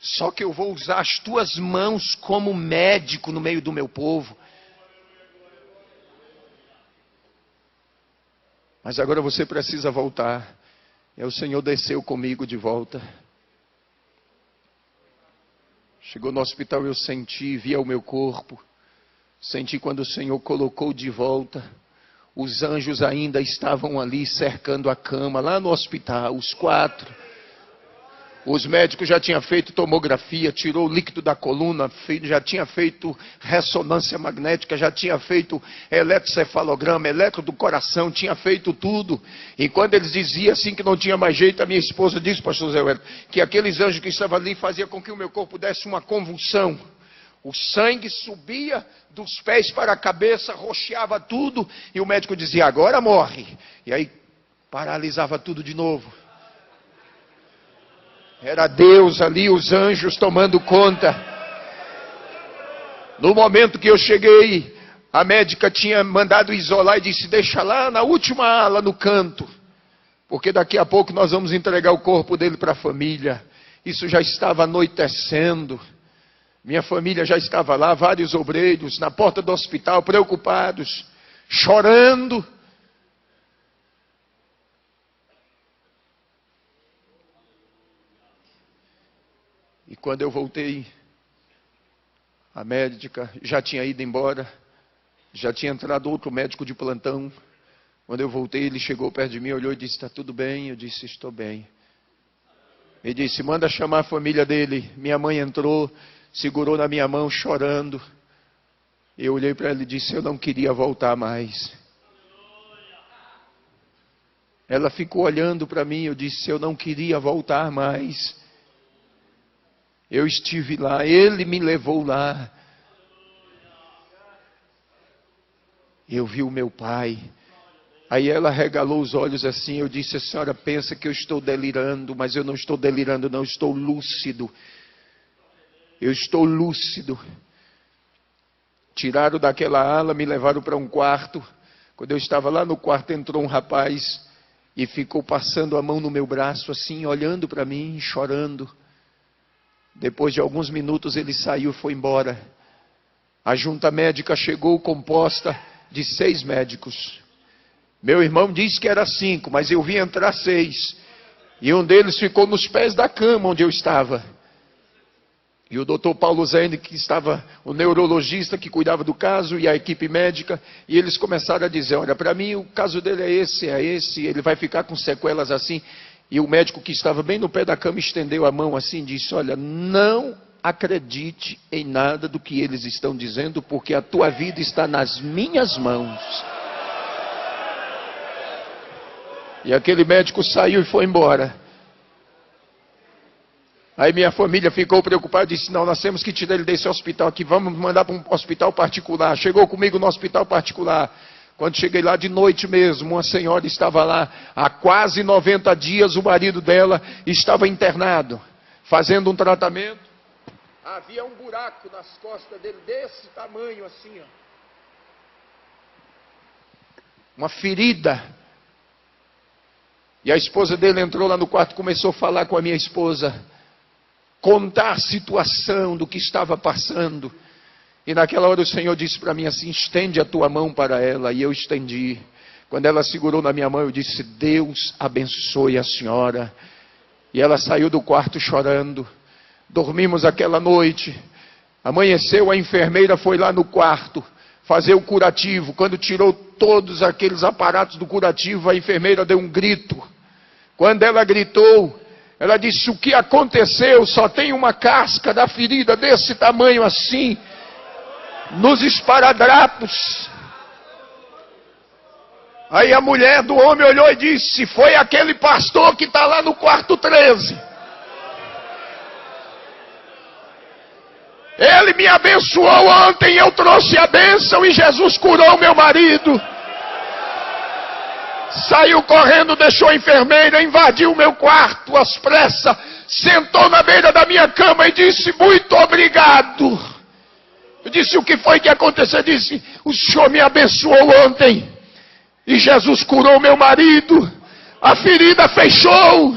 Só que eu vou usar as tuas mãos como médico no meio do meu povo. Mas agora você precisa voltar. E o Senhor desceu comigo de volta. Chegou no hospital, eu senti, via o meu corpo. Senti quando o Senhor colocou de volta. Os anjos ainda estavam ali cercando a cama, lá no hospital, os 4. Os médicos já tinham feito tomografia, tirou o líquido da coluna, já tinha feito ressonância magnética, já tinha feito eletrocefalograma, eletro do coração, tinha feito tudo. E quando eles diziam assim que não tinha mais jeito, a minha esposa disse, pastor Zé Wellington, que aqueles anjos que estavam ali faziam com que o meu corpo desse uma convulsão. O sangue subia dos pés para a cabeça, roxeava tudo, e o médico dizia, agora morre. E aí paralisava tudo de novo. Era Deus ali, os anjos tomando conta. No momento que eu cheguei, a médica tinha mandado isolar e disse, deixa lá na última ala, no canto. Porque daqui a pouco nós vamos entregar o corpo dele para a família. Isso já estava anoitecendo. Minha família já estava lá, vários obreiros, na porta do hospital, preocupados, chorando. E quando eu voltei, a médica já tinha ido embora, já tinha entrado outro médico de plantão. Quando eu voltei, ele chegou perto de mim, olhou e disse, está tudo bem? Eu disse, estou bem. Ele disse, manda chamar a família dele. Minha mãe entrou, segurou na minha mão, chorando. Eu olhei para ela e disse, eu não queria voltar mais. Ela ficou olhando para mim, eu disse, eu não queria voltar mais. Eu estive lá, Ele me levou lá. Eu vi o meu pai. Aí ela regalou os olhos assim, eu disse, a senhora pensa que eu estou delirando, mas eu não estou delirando não, eu estou lúcido. Eu estou lúcido. Tiraram daquela ala, me levaram para um quarto. Quando eu estava lá no quarto, entrou um rapaz e ficou passando a mão no meu braço assim, olhando para mim, chorando. Depois de alguns minutos ele saiu e foi embora. A junta médica chegou composta de 6 médicos. Meu irmão disse que era 5, mas eu vi entrar 6. E um deles ficou nos pés da cama onde eu estava. E o doutor Paulo Zene, que estava, o neurologista que cuidava do caso, e a equipe médica, e eles começaram a dizer, olha, para mim o caso dele é esse, ele vai ficar com sequelas assim. E o médico que estava bem no pé da cama estendeu a mão assim e disse, olha, não acredite em nada do que eles estão dizendo, porque a tua vida está nas minhas mãos. E aquele médico saiu e foi embora. Aí minha família ficou preocupada e disse, não, nós temos que tirar ele desse hospital aqui, vamos mandar para um hospital particular. Chegou comigo no hospital particular. Quando cheguei lá de noite mesmo, uma senhora estava lá, há quase 90 dias o marido dela estava internado, fazendo um tratamento. Havia um buraco nas costas dele, desse tamanho assim, ó. Uma ferida. E a esposa dele entrou lá no quarto, começou a falar com a minha esposa, contar a situação do que estava passando. E naquela hora o Senhor disse para mim assim, estende a tua mão para ela. E eu estendi. Quando ela segurou na minha mão, eu disse, Deus abençoe a senhora. E ela saiu do quarto chorando. Dormimos aquela noite. Amanheceu, a enfermeira foi lá no quarto fazer o curativo. Quando tirou todos aqueles aparatos do curativo, a enfermeira deu um grito. Quando ela gritou, ela disse, o que aconteceu? Só tem uma casca da ferida desse tamanho assim, nos esparadrapos. Aí a mulher do homem olhou e disse, foi aquele pastor que está lá no quarto 13. Ele me abençoou ontem, eu trouxe a bênção e Jesus curou meu marido. Saiu correndo, deixou a enfermeira, invadiu o meu quarto às pressas, sentou na beira da minha cama e disse, muito obrigado. Eu disse, o que foi que aconteceu? Eu disse, o Senhor me abençoou ontem e Jesus curou meu marido. A ferida fechou.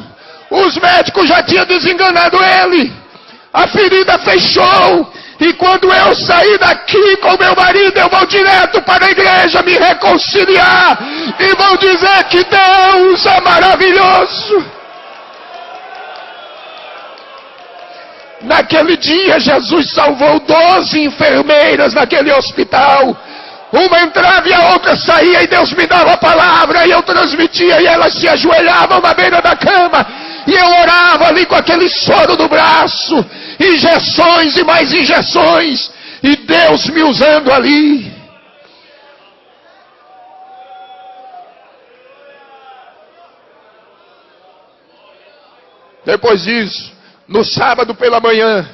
Os médicos já tinham desenganado ele. A ferida fechou. E quando eu sair daqui com meu marido, eu vou direto para a igreja me reconciliar. E vou dizer que Deus é maravilhoso. Naquele dia, Jesus salvou 12 enfermeiras naquele hospital. Uma entrava e a outra saía, e Deus me dava a palavra, e eu transmitia, e elas se ajoelhavam na beira da cama, e eu orava ali com aquele soro no braço, injeções e mais injeções, e Deus me usando ali. Depois disso, no sábado pela manhã,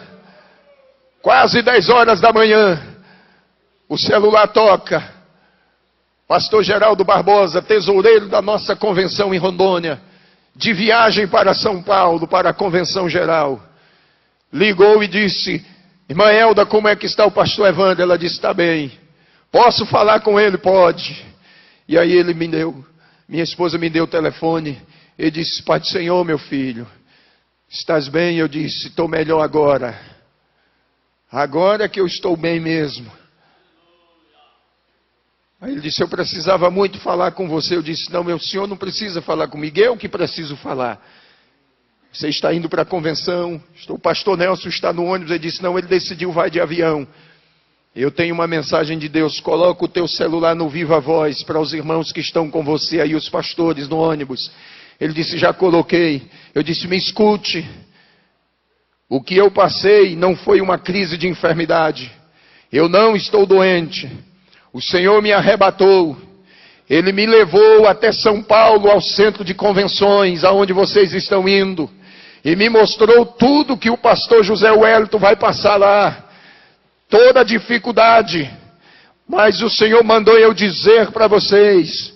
quase 10 horas da manhã, o celular toca. Pastor Geraldo Barbosa, tesoureiro da nossa convenção em Rondônia, de viagem para São Paulo, para a convenção geral, ligou e disse, irmã Elda, como é que está o pastor Evandro? Ela disse, está bem. Posso falar com ele? Pode. E aí ele me deu, minha esposa me deu o telefone, ele disse, Pai do Senhor, meu filho, estás bem? Eu disse, estou melhor agora. Agora que eu estou bem mesmo. Aí ele disse, eu precisava muito falar com você. Eu disse, não, meu senhor não precisa falar comigo, eu que preciso falar. Você está indo para a convenção, o pastor Nelson está no ônibus. Ele disse, não, ele decidiu, vai de avião. Eu tenho uma mensagem de Deus, coloca o teu celular no Viva Voz, para os irmãos que estão com você aí, os pastores no ônibus. Ele disse, já coloquei. Eu disse, me escute. O que eu passei não foi uma crise de enfermidade. Eu não estou doente. O Senhor me arrebatou. Ele me levou até São Paulo, ao centro de convenções, aonde vocês estão indo. E me mostrou tudo que o pastor José Wellington vai passar lá. Toda a dificuldade. Mas o Senhor mandou eu dizer para vocês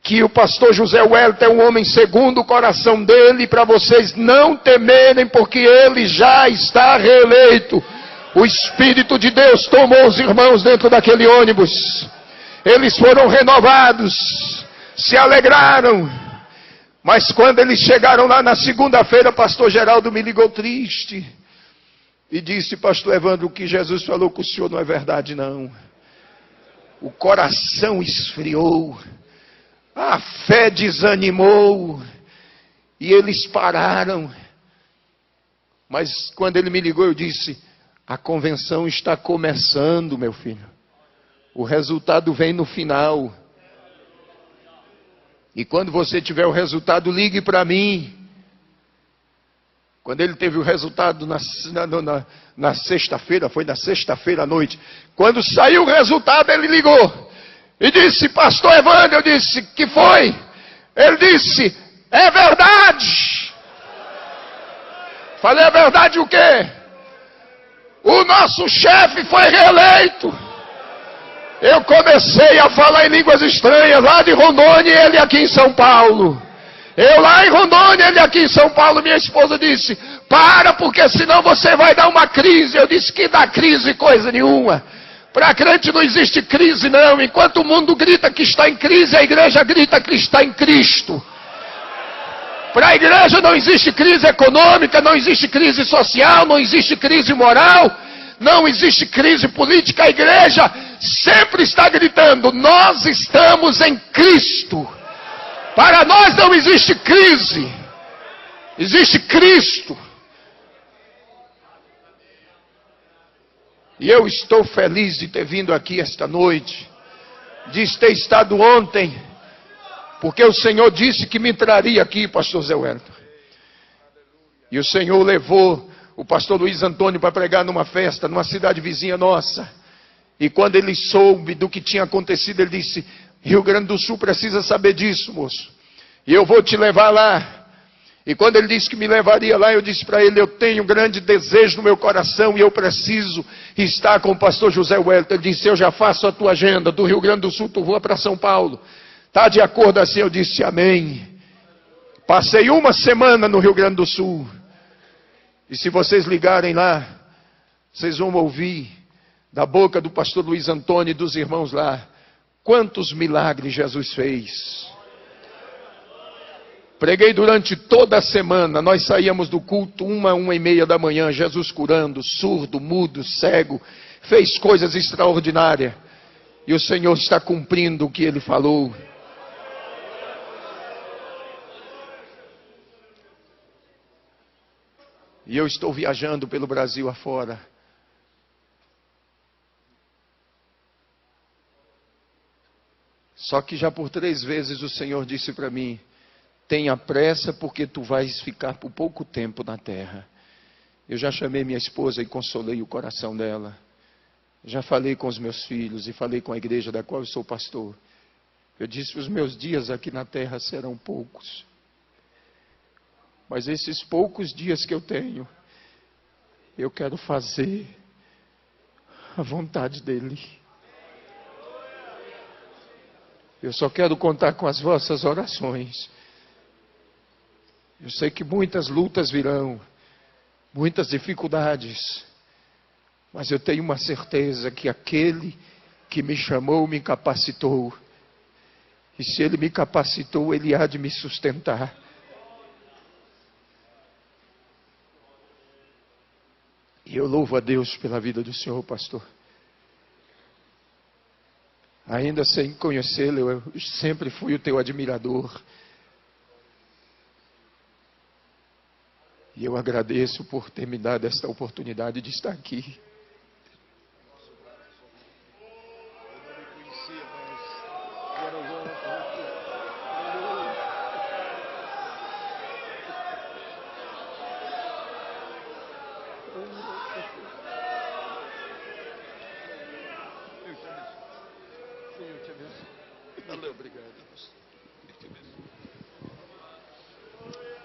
que o pastor José Wellington é um homem segundo o coração dele, para vocês não temerem, porque ele já está reeleito. O Espírito de Deus tomou os irmãos dentro daquele ônibus. Eles foram renovados, se alegraram. Mas quando eles chegaram lá na segunda-feira, pastor Geraldo me ligou triste. E disse, pastor Evandro, o que Jesus falou com o senhor não é verdade não. O coração esfriou. A fé desanimou. E eles pararam. Mas quando ele me ligou, eu disse, a convenção está começando, meu filho. O resultado vem no final. E quando você tiver o resultado, ligue para mim. Quando ele teve o resultado na sexta-feira, foi na sexta-feira à noite. Quando saiu o resultado, ele ligou. E disse, pastor Evandro, eu disse, que foi? Ele disse: é verdade. Falei: é verdade o quê? O nosso chefe foi reeleito. Eu comecei a falar em línguas estranhas lá de Rondônia e ele aqui em São Paulo. Eu lá em Rondônia, ele aqui em São Paulo. Minha esposa disse: para, porque senão você vai dar uma crise. Eu disse: que dá crise coisa nenhuma. Para crente não existe crise não. Enquanto o mundo grita que está em crise, a igreja grita que está em Cristo. Para a igreja não existe crise econômica, não existe crise social, não existe crise moral, não existe crise política. A igreja sempre está gritando: nós estamos em Cristo. Para nós não existe crise, existe Cristo. E eu estou feliz de ter vindo aqui esta noite, de ter estado ontem, porque o Senhor disse que me traria aqui, pastor Zé Wellington. E o Senhor levou o pastor Luiz Antônio para pregar numa festa, numa cidade vizinha nossa. E quando ele soube do que tinha acontecido, ele disse: Rio Grande do Sul precisa saber disso, moço. E eu vou te levar lá. E quando ele disse que me levaria lá, eu disse para ele: eu tenho um grande desejo no meu coração e eu preciso estar com o pastor José Wellington. Ele disse: eu já faço a tua agenda. Do Rio Grande do Sul tu voa para São Paulo. Está de acordo assim? Eu disse: amém. Passei uma semana no Rio Grande do Sul. E se vocês ligarem lá, vocês vão ouvir da boca do pastor Luiz Antônio e dos irmãos lá quantos milagres Jesus fez. Preguei durante toda a semana. Nós saíamos do culto 1h30 da manhã, Jesus curando, surdo, mudo, cego, fez coisas extraordinárias. E o Senhor está cumprindo o que Ele falou. E eu estou viajando pelo Brasil afora. Só que já por 3 vezes o Senhor disse para mim: tenha pressa, porque tu vais ficar por pouco tempo na terra. Eu já chamei minha esposa e consolei o coração dela. Já falei com os meus filhos e falei com a igreja da qual eu sou pastor. Eu disse: os meus dias aqui na terra serão poucos. Mas esses poucos dias que eu tenho, eu quero fazer a vontade dEle. Eu só quero contar com as vossas orações. Eu sei que muitas lutas virão, muitas dificuldades, mas eu tenho uma certeza que aquele que me chamou me capacitou. E se Ele me capacitou, Ele há de me sustentar. E eu louvo a Deus pela vida do Senhor, pastor. Ainda sem conhecê-lo, eu sempre fui o teu admirador. E eu agradeço por ter me dado esta oportunidade de estar aqui.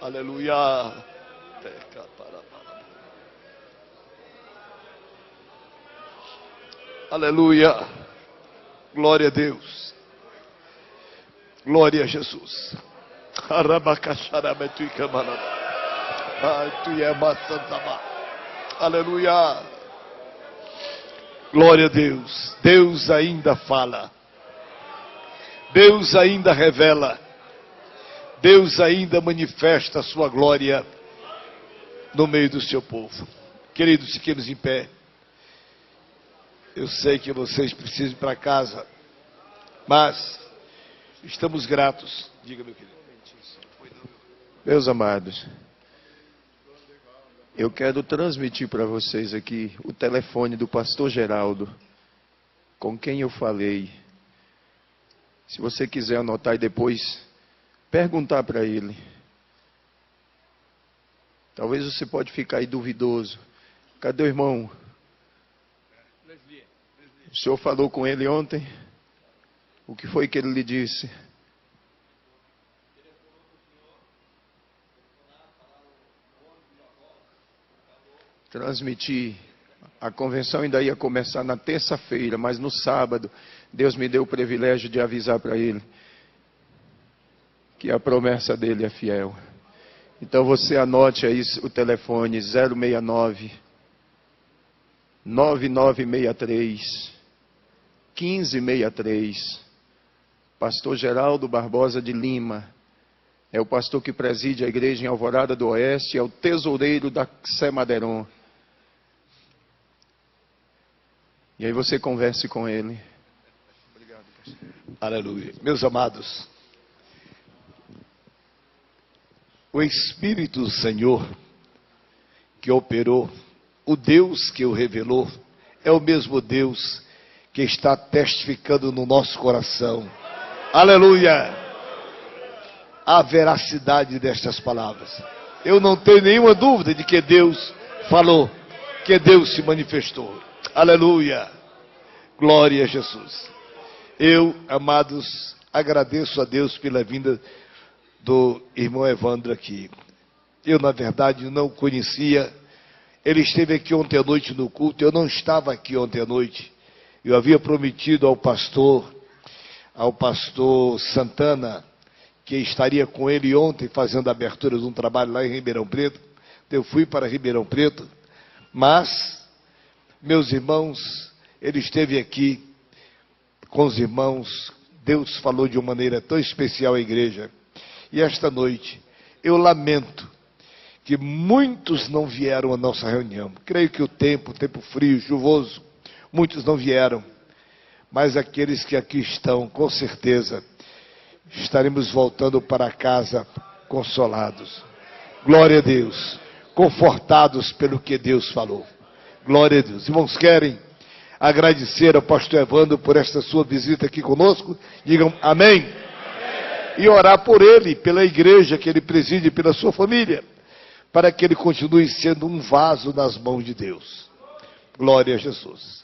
Aleluia. Aleluia. Glória a Deus. Glória a Jesus. Aleluia. Glória a Deus. Deus ainda fala. Deus ainda revela. Deus ainda manifesta a sua glória no meio do seu povo. Queridos, fiquemos em pé. Eu sei que vocês precisam ir para casa, mas estamos gratos. Diga, meu querido. Meus amados, eu quero transmitir para vocês aqui o telefone do pastor Geraldo, com quem eu falei. Se você quiser anotar e depois perguntar para ele. Talvez você pode ficar aí duvidoso. Cadê o irmão? O senhor falou com ele ontem? O que foi que ele lhe disse? transmitir. A convenção ainda ia começar na terça-feira, mas no sábado, Deus me deu o privilégio de avisar para ele que a promessa dele é fiel. Então você anote aí o telefone 069 9963 1563. Pastor Geraldo Barbosa de Lima. É o pastor que preside a igreja em Alvorada do Oeste, é o tesoureiro da Sé Madeiron. E aí você converse com ele. Obrigado, pastor. Aleluia. Meus amados, o Espírito do Senhor que operou, o Deus que o revelou, é o mesmo Deus que está testificando no nosso coração. Aleluia! A veracidade destas palavras. Eu não tenho nenhuma dúvida de que Deus falou, que Deus se manifestou. Aleluia! Glória a Jesus. Eu, amados, agradeço a Deus pela vinda do irmão Evandro aqui. Eu, na verdade, não o conhecia. Ele esteve aqui ontem à noite no culto. Eu não estava aqui ontem à noite. Eu havia prometido ao pastor Santana, que estaria com ele ontem fazendo a abertura de um trabalho lá em Ribeirão Preto. Eu fui para Ribeirão Preto, mas, meus irmãos, ele esteve aqui com os irmãos. Deus falou de uma maneira tão especial à igreja. E esta noite, eu lamento que muitos não vieram à nossa reunião. Creio que o tempo frio, chuvoso, muitos não vieram. Mas aqueles que aqui estão, com certeza, estaremos voltando para casa consolados. Glória a Deus. Confortados pelo que Deus falou. Glória a Deus. Irmãos, querem agradecer ao pastor Evandro por esta sua visita aqui conosco? Digam amém. E orar por ele, pela igreja que ele preside, pela sua família, para que ele continue sendo um vaso nas mãos de Deus. Glória a Jesus.